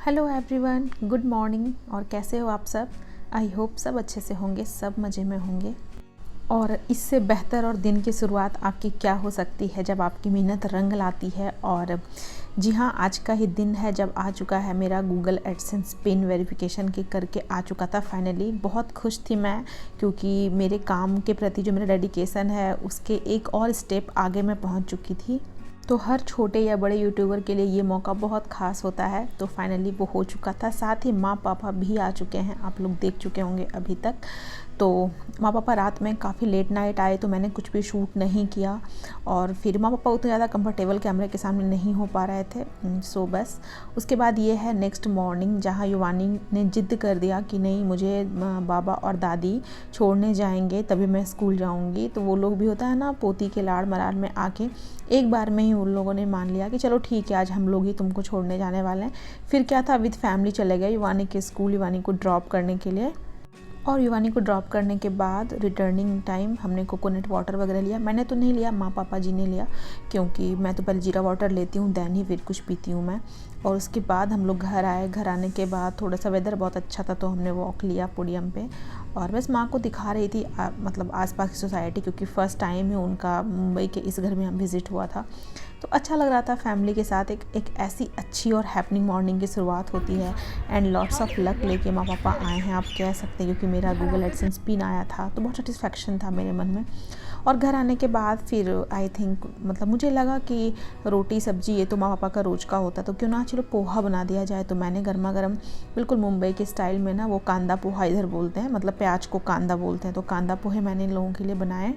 Hello everyone, good morning. और कैसे हो आप सब? आई होप सब अच्छे से होंगे, सब मज़े में होंगे। और इससे बेहतर और दिन की शुरुआत आपकी क्या हो सकती है जब आपकी मेहनत रंग लाती है। और जी हाँ, आज का ही दिन है जब आ चुका है मेरा गूगल एडसेंस पिन वेरिफिकेशन के करके आ चुका था फाइनली। बहुत खुश थी मैं, क्योंकि मेरे काम के प्रति जो मेरा डेडिकेशन है उसके एक और स्टेप आगे मैं पहुंच चुकी थी। तो हर छोटे या बड़े यूट्यूबर के लिए ये मौका बहुत ख़ास होता है। तो फाइनली वो हो चुका था। साथ ही माँ पापा भी आ चुके हैं, आप लोग देख चुके होंगे अभी तक। तो माँ पापा रात में काफ़ी लेट नाइट आए, तो मैंने कुछ भी शूट नहीं किया। और फिर माँ पापा उतने ज़्यादा कंफर्टेबल कैमरे के सामने नहीं हो पा रहे थे। सो बस उसके बाद ये है नेक्स्ट मॉर्निंग, जहाँ युवानी ने ज़िद्द कर दिया कि नहीं, मुझे बाबा और दादी छोड़ने जाएंगे तभी मैं स्कूल जाऊंगी। तो वो लोग भी होता है ना, पोती के लाड़ मरार में आके एक बार में ही उन लोगों ने मान लिया कि चलो ठीक है, आज हम लोग ही तुमको छोड़ने जाने वाले हैं। फिर क्या था, विद फैमिली चले गए युवानी के स्कूल, युवानी को ड्रॉप करने के लिए। और युवानी को ड्रॉप करने के बाद रिटर्निंग टाइम हमने कोकोनट वाटर वगैरह लिया। मैंने तो नहीं लिया, माँ पापा जी ने लिया, क्योंकि मैं तो पहले जीरा वाटर लेती हूँ, दैन ही फिर कुछ पीती हूँ मैं। और उसके बाद हम लोग घर आए। घर आने के बाद थोड़ा सा वेदर बहुत अच्छा था, तो हमने वॉक लिया पोडियम पे। और बस माँ को दिखा रही थी मतलब आसपास की सोसाइटी, क्योंकि फ़र्स्ट टाइम ही उनका मुंबई के इस घर में हम विज़िट हुआ था। तो अच्छा लग रहा था फैमिली के साथ। एक ऐसी अच्छी और हैपनिंग मॉर्निंग की शुरुआत होती है। एंड लॉट्स ऑफ लक लेके माँ पापा आए हैं, आप कह सकते हैं, क्योंकि मेरा गूगल एडसेंस पिन आया था तो बहुत सेटिस्फेक्शन था मेरे मन में। और घर आने के बाद फिर आई थिंक मतलब मुझे लगा कि रोटी सब्जी ये तो माँ पापा का रोज़ का होता, तो क्यों ना चलो पोहा बना दिया जाए। तो मैंने गर्मा गर्म बिल्कुल मुंबई के स्टाइल में ना, वो कांदा पोहा इधर बोलते हैं, मतलब प्याज को कांदा बोलते हैं, तो कांदा पोहे मैंने इन लोगों के लिए बनाए।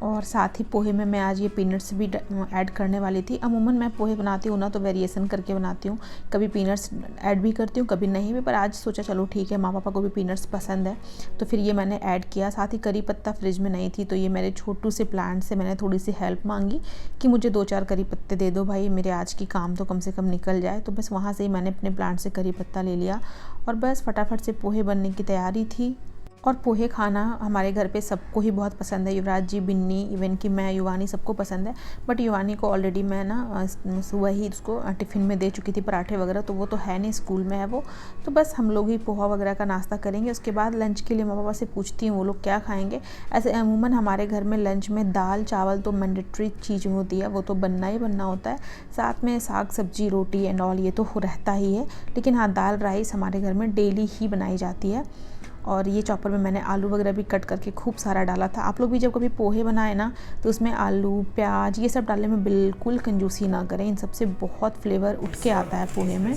और साथ ही पोहे में मैं आज ये पीनट्स भी ऐड करने वाली थी। अमूमन मैं पोहे बनाती हूँ ना तो वेरिएशन करके बनाती हूँ, कभी पीनट्स ऐड भी करती हूँ, कभी नहीं भी। पर आज सोचा चलो ठीक है, माँ पापा को भी पीनट्स पसंद है, तो फिर ये मैंने ऐड किया। साथ ही करी पत्ता फ्रिज में नहीं थी, तो ये मेरे छोटू से प्लांट से मैंने थोड़ी सी हेल्प मांगी कि मुझे 2-4 करी पत्ते दे दो भाई, मेरे आज की काम तो कम से कम निकल जाए। तो बस वहाँ से ही मैंने अपने प्लांट से करी पत्ता ले लिया, और बस फटाफट से पोहे बनने की तैयारी थी। और पोहे खाना हमारे घर पे सबको ही बहुत पसंद है। युवराज जी, बिन्नी, इवन कि मैं, युवानी, सबको पसंद है। बट युवानी को ऑलरेडी मैं ना सुबह ही उसको टिफ़िन में दे चुकी थी पराठे वगैरह, तो वो तो है नहीं, स्कूल में है वो। तो बस हम लोग ही पोहा वगैरह का नाश्ता करेंगे। उसके बाद लंच के लिए माँ पापा से पूछती हूँ वो लोग क्या खाएँगे। ऐसे अमूमन हमारे घर में लंच में दाल चावल तो मैंडेटरी चीज़ होती है, वो तो बनना ही बनना होता है। साथ में साग सब्जी रोटी एंड ऑल ये तो रहता ही है। लेकिन हाँ, दाल राइस हमारे घर में डेली ही बनाई जाती है। और ये चॉपर में मैंने आलू वगैरह भी कट करके खूब सारा डाला था। आप लोग भी जब कभी पोहे बनाए ना, तो उसमें आलू प्याज ये सब डालने में बिल्कुल कंजूसी ना करें, इन सबसे बहुत फ्लेवर उठ के आता है पोहे में।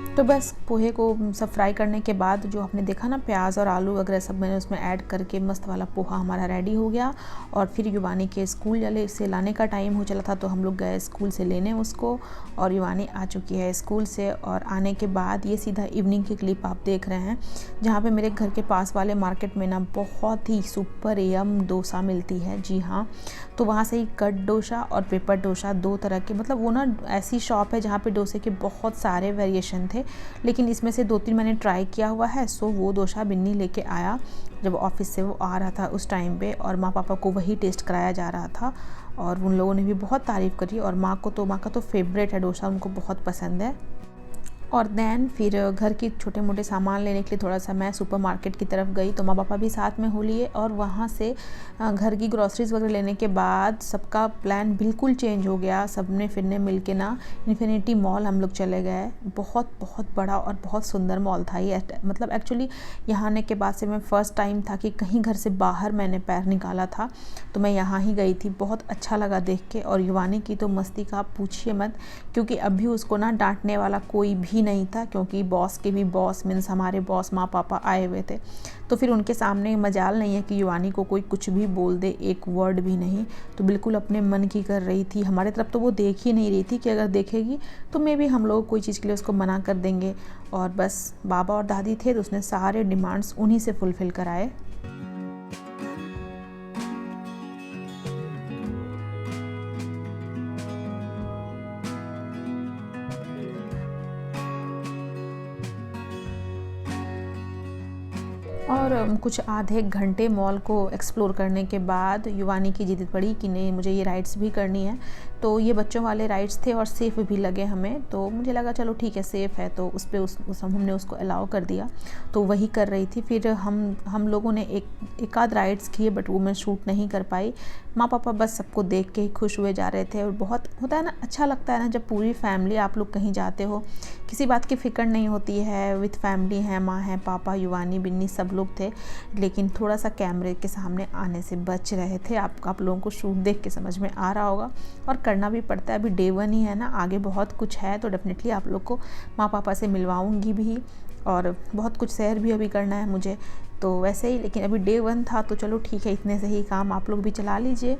तो बस पोहे को सब फ्राई करने के बाद जो आपने देखा ना, प्याज और आलू वगैरह सब मैंने उसमें ऐड करके मस्त वाला पोहा हमारा रेडी हो गया। और फिर युवानी के स्कूल से लाने का टाइम हो चला था, तो हम लोग गए स्कूल से लेने उसको। और युवानी आ चुकी है स्कूल से। और आने के बाद ये सीधा इवनिंग की क्लिप आप देख रहे हैं, जहाँ पे मेरे घर के पास वाले मार्केट में ना बहुत ही सुपर यम डोसा मिलती है। जी हाँ, तो वहाँ से ही कट डोसा और पेपर डोसा, 2 तरह के, मतलब वो ना ऐसी शॉप है जहाँ पे डोसे के बहुत सारे वेरिएशन थे, लेकिन इसमें से 2-3 मैंने ट्राई किया हुआ है। सो वो डोसा बिन्नी लेके आया जब ऑफिस से वो आ रहा था उस टाइम पे, और माँ पापा को वही टेस्ट कराया जा रहा था। और उन लोगों ने भी बहुत तारीफ़ करी। और माँ का तो फेवरेट है डोसा, उनको बहुत पसंद है। और दैन फिर घर के छोटे मोटे सामान लेने के लिए थोड़ा सा मैं सुपरमार्केट की तरफ गई, तो माँ पापा भी साथ में हो लिए। और वहाँ से घर की ग्रॉसरीज वगैरह लेने के बाद सबका प्लान बिल्कुल चेंज हो गया। सब ने फिर ने मिल के ना इन्फिनिटी मॉल हम लोग चले गए। बहुत बहुत बड़ा और बहुत सुंदर मॉल था ये। मतलब एक्चुअली यहाँ आने के बाद से मैं फ़र्स्ट टाइम था कि कहीं घर से बाहर मैंने पैर निकाला था, तो मैं यहाँ ही गई थी। बहुत अच्छा लगा देख के। और युवानी की तो मस्ती का आप पूछिए मत, क्योंकि अभी उसको ना डांटने वाला कोई भी नहीं था, क्योंकि बॉस के भी बॉस मीन्स हमारे बॉस माँ पापा आए हुए थे। तो फिर उनके सामने मजाल नहीं है कि युवानी को कोई कुछ भी बोल दे, एक वर्ड भी नहीं। तो बिल्कुल अपने मन की कर रही थी। हमारे तरफ तो वो देख ही नहीं रही थी कि अगर देखेगी तो मे भी हम लोग कोई चीज़ के लिए उसको मना कर देंगे। और बस बाबा और दादी थे, तो उसने सारे डिमांड्स उन्हीं से फुलफ़िल कराए। और कुछ आधे घंटे मॉल को एक्सप्लोर करने के बाद युवानी की जिद पड़ी कि नहीं मुझे ये राइड्स भी करनी है। तो ये बच्चों वाले राइड्स थे और सेफ़ भी लगे हमें, तो मुझे लगा चलो ठीक है सेफ़ है, तो उस पर हमने उसको अलाउ कर दिया, तो वही कर रही थी। फिर हम लोगों ने एक आध राइड्स किए, बट वो मैं शूट नहीं कर पाई। माँ पापा बस सबको देख के ही खुश हुए जा रहे थे। और बहुत होता है ना, अच्छा लगता है ना जब पूरी फैमिली आप लोग कहीं जाते हो, किसी बात की फ़िक्र नहीं होती है, विथ फैमिली है, माँ है, पापा, युवानी, बिन्नी, सब लोग थे, लेकिन थोड़ा सा कैमरे के सामने आने से बच रहे थे। आप लोगों को शूट देख के समझ में आ रहा होगा, और करना भी पड़ता है। अभी डे 1 ही है ना, आगे बहुत कुछ है, तो डेफिनेटली आप लोग को माँ पापा से मिलवाऊँगी भी, और बहुत कुछ शेयर भी अभी करना है मुझे, तो वैसे ही। लेकिन अभी डे 1 था, तो चलो ठीक है, इतने से ही काम आप लोग भी चला लीजिए।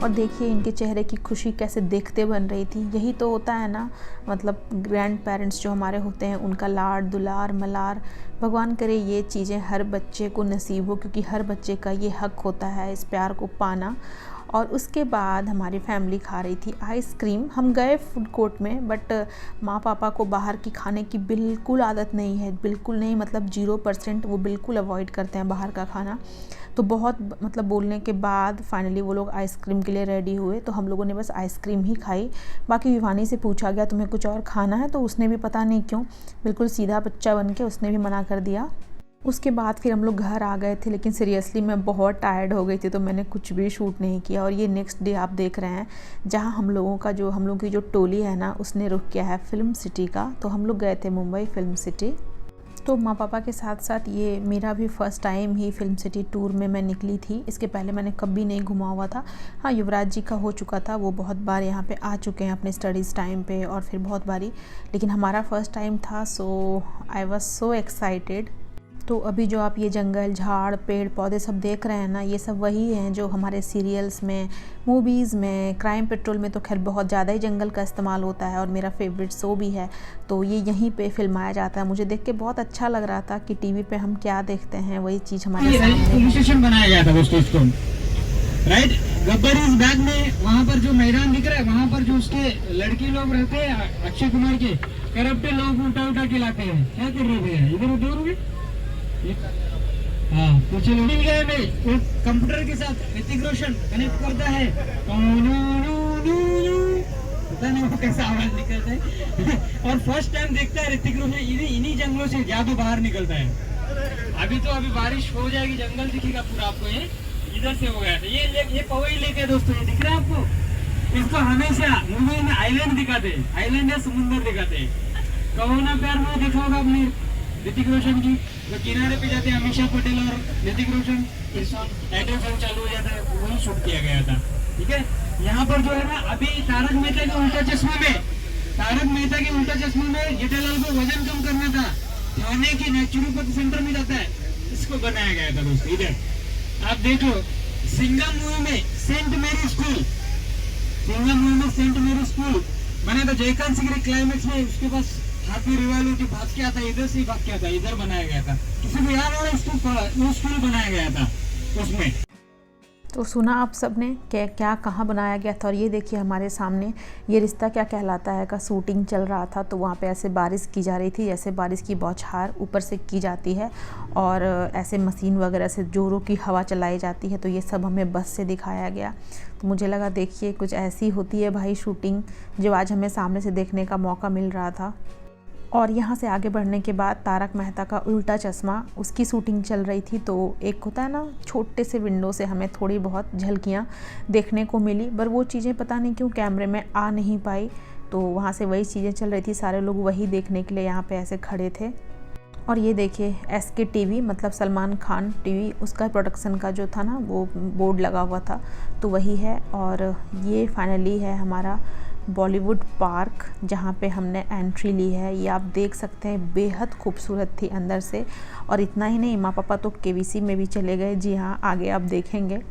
और देखिए इनके चेहरे की खुशी कैसे देखते बन रही थी। यही तो होता है ना, मतलब ग्रैंड पेरेंट्स जो हमारे होते हैं, उनका लाड दुलार मलार। भगवान करे ये चीज़ें हर बच्चे को नसीब हो, क्योंकि हर बच्चे का ये हक होता है इस प्यार को पाना। और उसके बाद हमारी फैमिली खा रही थी आइसक्रीम। हम गए फूड कोर्ट में, बट माँ पापा को बाहर की खाने की बिल्कुल आदत नहीं है, बिल्कुल नहीं, मतलब 0%। वो बिल्कुल अवॉइड करते हैं बाहर का खाना। तो बहुत मतलब बोलने के बाद फाइनली वो लोग आइसक्रीम के लिए रेडी हुए, तो हम लोगों ने बस आइसक्रीम ही खाई। बाकी विवानी से पूछा गया तुम्हें कुछ और खाना है, तो उसने भी पता नहीं क्यों बिल्कुल सीधा बच्चा बन के उसने भी मना कर दिया। उसके बाद फिर हम लोग घर आ गए थे, लेकिन सीरियसली मैं बहुत टायर्ड हो गई थी, तो मैंने कुछ भी शूट नहीं किया। और ये नेक्स्ट डे आप देख रहे हैं, जहाँ हम लोगों की जो टोली है ना, उसने रुक किया है फिल्म सिटी का। तो हम लोग गए थे मुंबई फिल्म सिटी। तो माँ पापा के साथ साथ ये मेरा भी फ़र्स्ट टाइम ही फिल्म सिटी टूर में मैं निकली थी। इसके पहले मैंने कभी नहीं घुमा हुआ था। हाँ, युवराज जी का हो चुका था, वो बहुत बार यहाँ पे आ चुके हैं अपने स्टडीज़ टाइम पे, और फिर बहुत बारी, लेकिन हमारा फ़र्स्ट टाइम था। सो आई वॉज सो एक्साइटेड। तो अभी जो आप ये जंगल, झाड़, पेड़ पौधे सब देख रहे हैं ना, ये सब वही हैं जो हमारे सीरियल्स में, मूवीज़ में, क्राइम पेट्रोल में तो खैर बहुत ज़्यादा ही जंगल का इस्तेमाल होता है, और मेरा फेवरेट शो भी है। तो ये यहीं पे फिल्माया जाता है। मुझे देख के बहुत अच्छा लग रहा था कि टीवी पे हम क्या देखते हैं वही चीज़ हमारे सामने बनाया गया था दोस्तों इसको, राइट। गब्बर इस बैग में वहाँ पर जो मैदान दिख रहा है, वहाँ पर जो उसके लड़के लोग रहते हैं, अक्षय कुमार के करप्टेड लोग उल्टा खिलाते हैं। क्या कर रहे थे इधर उधर? हाँ, तो चलो में कंप्यूटर के साथ ऋतिक रोशन कनेक्ट करता है, पता नहीं वो कैसा आवाज निकलता है। और फर्स्ट टाइम देखता है ऋतिक रोशन, इन्हीं जंगलों से जादू बाहर निकलता है। अभी बारिश हो जाएगी, जंगल दिखेगा पूरा आपको। ये इधर से हो गया था, ये पवई लेके दोस्तों, ये दिख रहा है आपको। इसको हमेशा मूवी में आइलैंड दिखाते, आइलैंड या समुद्र दिखाते। कहो ना प्यार में देखा होगा आपने ऋतिक रोशन की, तो किनारे पे जाते हैं अमीषा पटेल और ऋतिक रोशन, टाइटल सॉन्ग चालू हो जाता है, वही शूट किया गया था। ठीक है, यहाँ पर जो है ना, अभी तारक मेहता के उल्टा चश्मे में जेठालाल को वजन कम करना था, थाने की नेचुरोपैथी सेंटर में जाता है, इसको बनाया गया था दोस्तों। इधर आप देख लो, सिंघम मूवी में सेंट मेरी स्कूल बना था। जयकांत सिंह के क्लाइमेक्स में उसके पास हाथ में रिवाल्वर की भाग क्या था, इधर से भाग क्या था, इधर बनाया गया था। किसी को याद हो रहा है, स्कूल बनाया गया था उसमें। तो सुना आप सब ने क्या कहाँ बनाया गया था। और ये देखिए हमारे सामने ये रिश्ता क्या कहलाता है का शूटिंग चल रहा था। तो वहाँ पे ऐसे बारिश की जा रही थी, जैसे बारिश की बौछार ऊपर से की जाती है, और ऐसे मशीन वगैरह से जोरों की हवा चलाई जाती है। तो ये सब हमें बस से दिखाया गया। तो मुझे लगा देखिए कुछ ऐसी होती है भाई शूटिंग, जो आज हमें सामने से देखने का मौका मिल रहा था। और यहाँ से आगे बढ़ने के बाद तारक मेहता का उल्टा चश्मा, उसकी शूटिंग चल रही थी। तो एक होता है ना, छोटे से विंडो से हमें थोड़ी बहुत झलकियाँ देखने को मिली, पर वो चीज़ें पता नहीं क्यों कैमरे में आ नहीं पाई। तो वहाँ से वही चीज़ें चल रही थी, सारे लोग वही देखने के लिए यहाँ पे ऐसे खड़े थे। और ये देखिए SK TV, मतलब सलमान खान टीवी, उसका प्रोडक्शन का जो था ना, वो बोर्ड लगा हुआ था, तो वही है। और ये फाइनली है हमारा बॉलीवुड पार्क, जहाँ पे हमने एंट्री ली है। ये आप देख सकते हैं, बेहद खूबसूरत थी अंदर से। और इतना ही नहीं, माँ पापा तो KBC में भी चले गए। जी हाँ, आगे आप देखेंगे।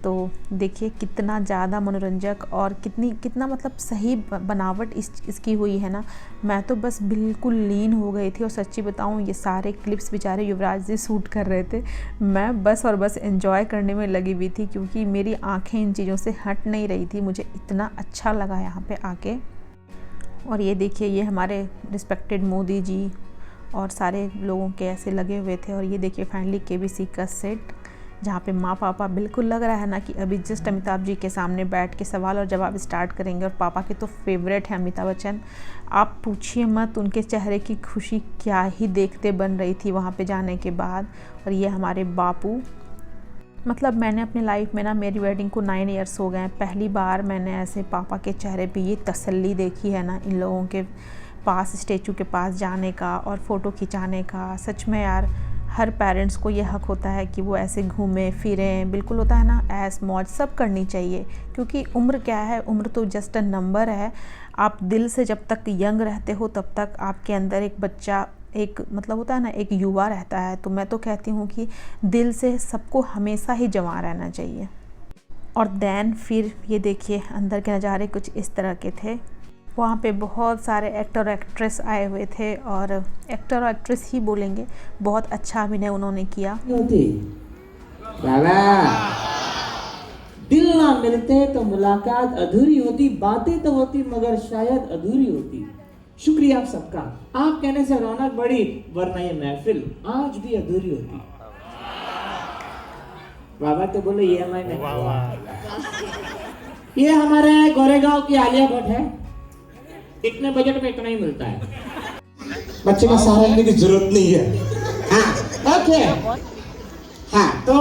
तो देखिए कितना ज़्यादा मनोरंजक और कितना मतलब सही बनावट इसकी हुई है ना। मैं तो बस बिल्कुल लीन हो गई थी। और सच्ची बताऊं, ये सारे क्लिप्स बेचारे युवराज जी शूट कर रहे थे, मैं बस और बस एंजॉय करने में लगी हुई थी, क्योंकि मेरी आंखें इन चीज़ों से हट नहीं रही थी। मुझे इतना अच्छा लगा यहाँ पे आके। और ये देखिए, ये हमारे रिस्पेक्टेड मोदी जी और सारे लोगों के ऐसे लगे हुए थे। और ये देखिए फाइनली केबीसी का सेट, जहाँ पे माँ पापा बिल्कुल लग रहा है ना कि अभी जस्ट अमिताभ जी के सामने बैठ के सवाल और जवाब स्टार्ट करेंगे। और पापा के तो फेवरेट हैं अमिताभ बच्चन, आप पूछिए मत, उनके चेहरे की खुशी क्या ही देखते बन रही थी वहाँ पे जाने के बाद। और ये हमारे बापू, मतलब मैंने अपनी लाइफ में ना, मेरी वेडिंग को 9 ईयर्स हो गए हैं, पहली बार मैंने ऐसे पापा के चेहरे पे ये तसल्ली देखी है ना, इन लोगों के पास, स्टेचू के पास जाने का और फ़ोटो खिंचाने का। सच में यार, हर पेरेंट्स को ये हक होता है कि वो ऐसे घूमें फिरें, बिल्कुल होता है ना, ऐस मौज सब करनी चाहिए। क्योंकि उम्र क्या है, उम्र तो जस्ट अ नंबर है। आप दिल से जब तक यंग रहते हो तब तक आपके अंदर एक बच्चा, एक मतलब होता है ना, एक युवा रहता है। तो मैं तो कहती हूँ कि दिल से सबको हमेशा ही जवान रहना चाहिए। और देन फिर ये देखिए अंदर के नज़ारे कुछ इस तरह के थे। वहाँ पे बहुत सारे एक्टर और एक्ट्रेस आए हुए थे, और एक्टर और एक्ट्रेस ही बोलेंगे, बहुत अच्छा अभिनय उन्होंने किया। दिल ना मिलते तो मुलाकात अधूरी होती, बातें तो होती मगर शायद अधूरी होती। शुक्रिया आप सबका, आप कहने से रौनक बढ़ी, वरना ये महफिल आज भी अधूरी होती। बाबा तो बोले ये हमारे, ये हमारे गोरेगांव की आलिया भट्ट है, इतने बजट में इतना ही मिलता है, बच्चे का सहारा लेने की जरूरत नहीं है। हाँ ओके, हाँ तो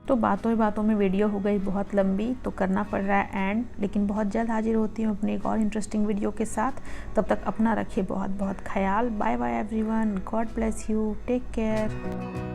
तो बातों ही बातों में वीडियो हो गई बहुत लंबी, तो करना पड़ रहा है एंड। लेकिन बहुत जल्द हाजिर होती हूँ अपनी एक और इंटरेस्टिंग वीडियो के साथ। तब तक अपना रखिए बहुत बहुत ख्याल। Bye bye everyone, God bless you, take care.